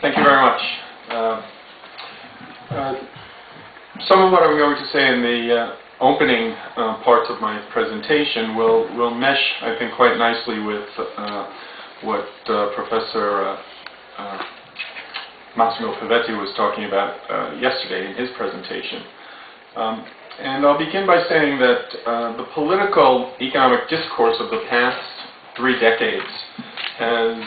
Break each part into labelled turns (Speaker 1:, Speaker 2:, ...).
Speaker 1: Thank you very much. Some of what I'm going to say in the opening parts of my presentation will mesh, I think, quite nicely with what Professor Massimo Pavetti was talking about yesterday in his presentation. And I'll begin by saying that the political economic discourse of the past 3 decades has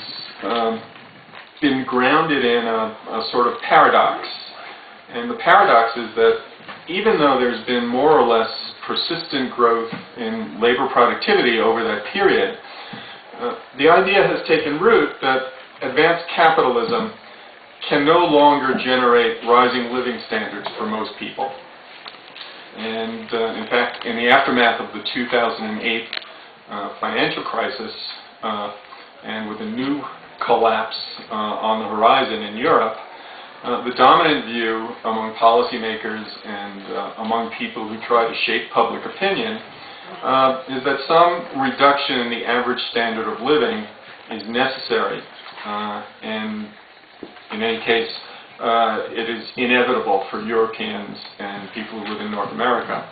Speaker 1: been grounded in a sort of paradox. And the paradox is that even though there's been more or less persistent growth in labor productivity over that period, the idea has taken root that advanced capitalism can no longer generate rising living standards for most people. And in fact, in the aftermath of the 2008 financial crisis, and with a new collapse on the horizon in Europe, the dominant view among policymakers and among people who try to shape public opinion is that some reduction in the average standard of living is necessary, and in any case, it is inevitable for Europeans and people who live in North America.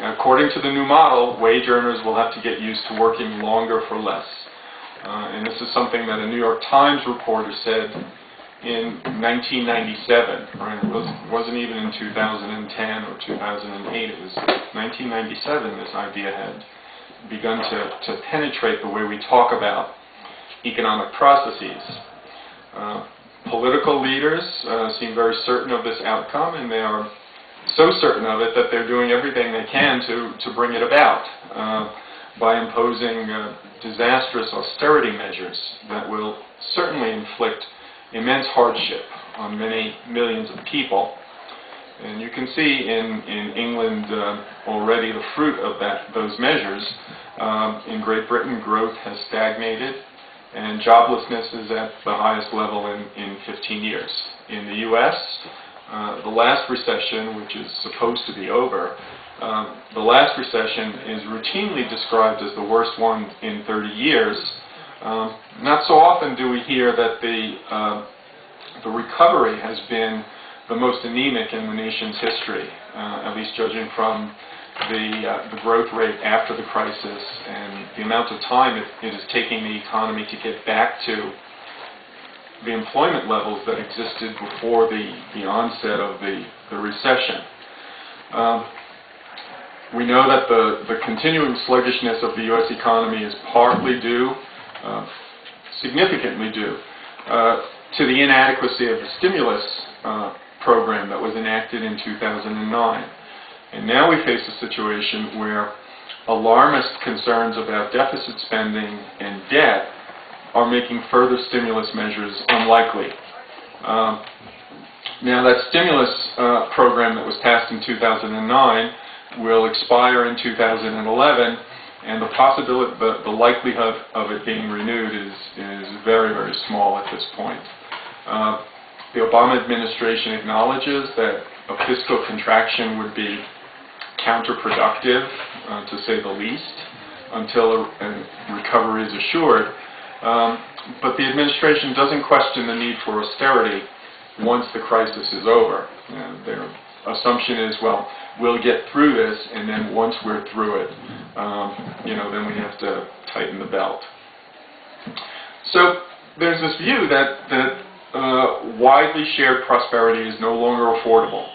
Speaker 1: According to the new model, wage earners will have to get used to working longer for less. And this is something that a New York Times reporter said in 1997. Right? It wasn't even in 2010 or 2008. It was 1997 this idea had begun to penetrate the way we talk about economic processes. Political leaders seem very certain of this outcome, and they are so certain of it that they're doing everything they can to bring it about by imposing disastrous austerity measures that will certainly inflict immense hardship on many millions of people. And you can see in England already the fruit of those measures. In Great Britain, growth has stagnated, and joblessness is at the highest level in 15 years. In the U.S., the last recession, which is supposed to be over, the last recession is routinely described as the worst one in 30 years. Not so often do we hear that the recovery has been the most anemic in the nation's history, at least judging from the growth rate after the crisis and the amount of time it is taking the economy to get back to the employment levels that existed before the onset of the recession. We know that the continuing sluggishness of the U.S. economy is partly due, significantly due, to the inadequacy of the stimulus program that was enacted in 2009. And now we face a situation where alarmist concerns about deficit spending and debt are making further stimulus measures unlikely. Now that stimulus program that was passed in 2009 will expire in 2011, and the possibility, the likelihood of it being renewed is very, very small at this point. The Obama administration acknowledges that a fiscal contraction would be counterproductive, to say the least, until a recovery is assured. But the administration doesn't question the need for austerity once the crisis is over. Their assumption is, well, we'll get through this, and then once we're through it, then we have to tighten the belt. So there's this view that widely shared prosperity is no longer affordable.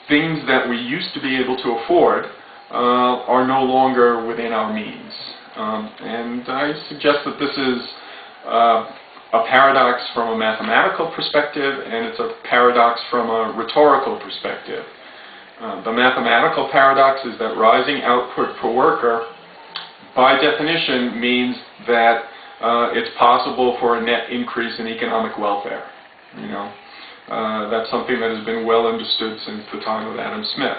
Speaker 1: Things that we used to be able to afford are no longer within our means. And I suggest that this is a paradox from a mathematical perspective, and it's a paradox from a rhetorical perspective. The mathematical paradox is that rising output per worker, by definition, means that it's possible for a net increase in economic welfare. That's something that has been well understood since the time of Adam Smith.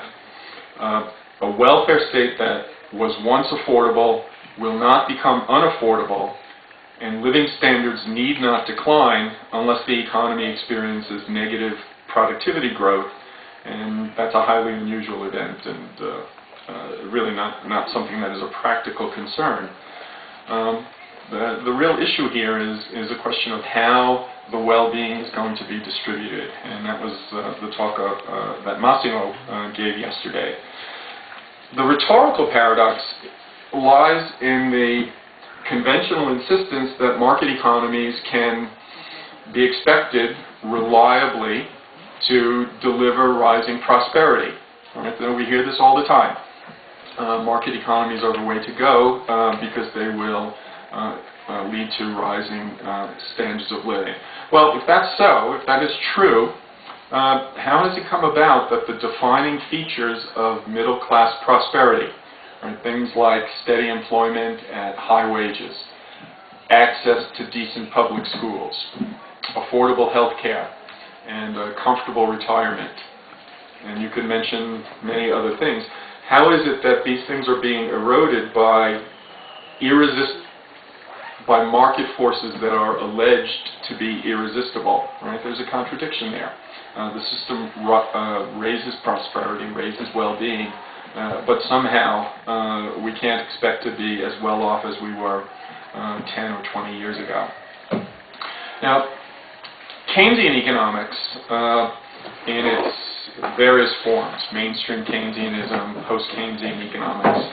Speaker 1: A welfare state that was once affordable will not become unaffordable, and living standards need not decline unless the economy experiences negative productivity growth, and that's a highly unusual event and really not something that is a practical concern. the real issue here is a question of how the well-being is going to be distributed, and that was the talk that Massimo gave yesterday. The rhetorical paradox lies in the conventional insistence that market economies can be expected reliably to deliver rising prosperity. Right? We hear this all the time. Market economies are the way to go because they will lead to rising standards of living. Well, if that's so, if that is true, how has it come about that the defining features of middle-class prosperity, right, things like steady employment at high wages, access to decent public schools, affordable health care, and a comfortable retirement, and you could mention many other things, how is it that these things are being eroded by market forces that are alleged to be irresistible? Right? There's a contradiction there. The system raises prosperity, raises well-being, but somehow we can't expect to be as well off as we were 10 or 20 years ago. Now, Keynesian economics, in its various forms, mainstream Keynesianism, post-Keynesian economics,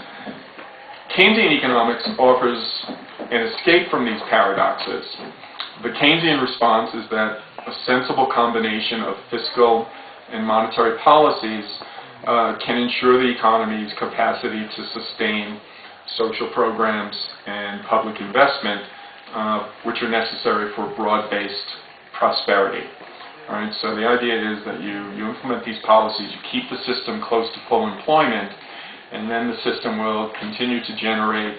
Speaker 1: Keynesian economics offers an escape from these paradoxes. The Keynesian response is that a sensible combination of fiscal and monetary policies can ensure the economy's capacity to sustain social programs and public investment, which are necessary for broad-based prosperity. All right, so the idea is that you implement these policies, you keep the system close to full employment, and then the system will continue to generate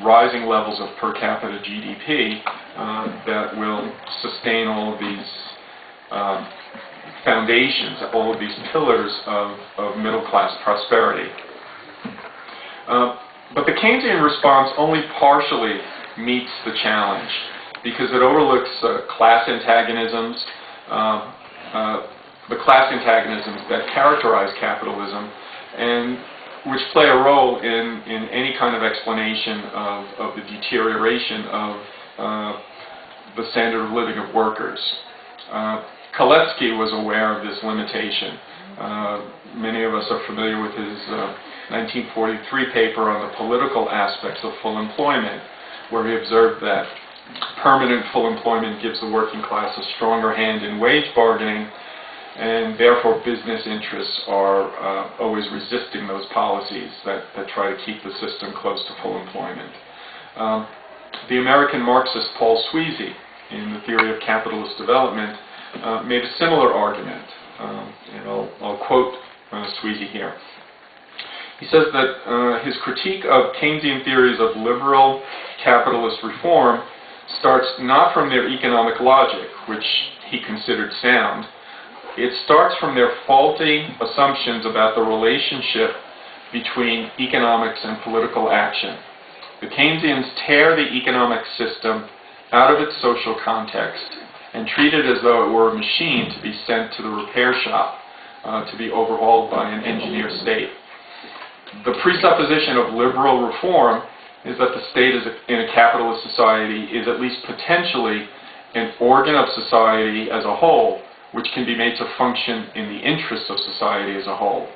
Speaker 1: rising levels of per capita GDP that will sustain all of these foundations, all of these pillars of middle-class prosperity. But the Keynesian response only partially meets the challenge because it overlooks class antagonisms, the class antagonisms that characterize capitalism, and which play a role in any kind of explanation of the deterioration of the standard of living of workers. Kalecki was aware of this limitation. Many of us are familiar with his 1943 paper on the political aspects of full employment, where he observed that permanent full employment gives the working class a stronger hand in wage bargaining, and therefore business interests are always resisting those policies that try to keep the system close to full employment. The American Marxist Paul Sweezy, in The Theory of Capitalist Development, made a similar argument, and I'll quote Sweezy here. He says that his critique of Keynesian theories of liberal capitalist reform starts not from their economic logic, which he considered sound. It starts from their faulty assumptions about the relationship between economics and political action. The Keynesians tear the economic system out of its social context and treat it as though it were a machine to be sent to the repair shop to be overhauled by an engineer state. The presupposition of liberal reform is that the state in a capitalist society is at least potentially an organ of society as a whole, which can be made to function in the interests of society as a whole.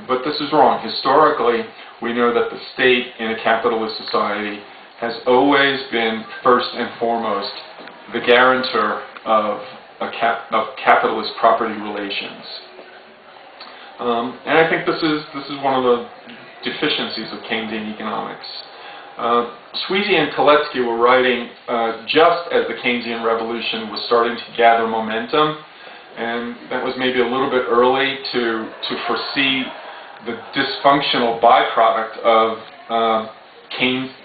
Speaker 1: But this is wrong. Historically, we know that the state in a capitalist society has always been first and foremost the guarantor of capitalist property relations. And I think this is one of the deficiencies of Keynesian economics. Sweezy and Kalecki were writing just as the Keynesian revolution was starting to gather momentum, and that was maybe a little bit early to foresee the dysfunctional byproduct of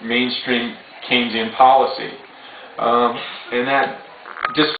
Speaker 1: mainstream Keynesian policy. And that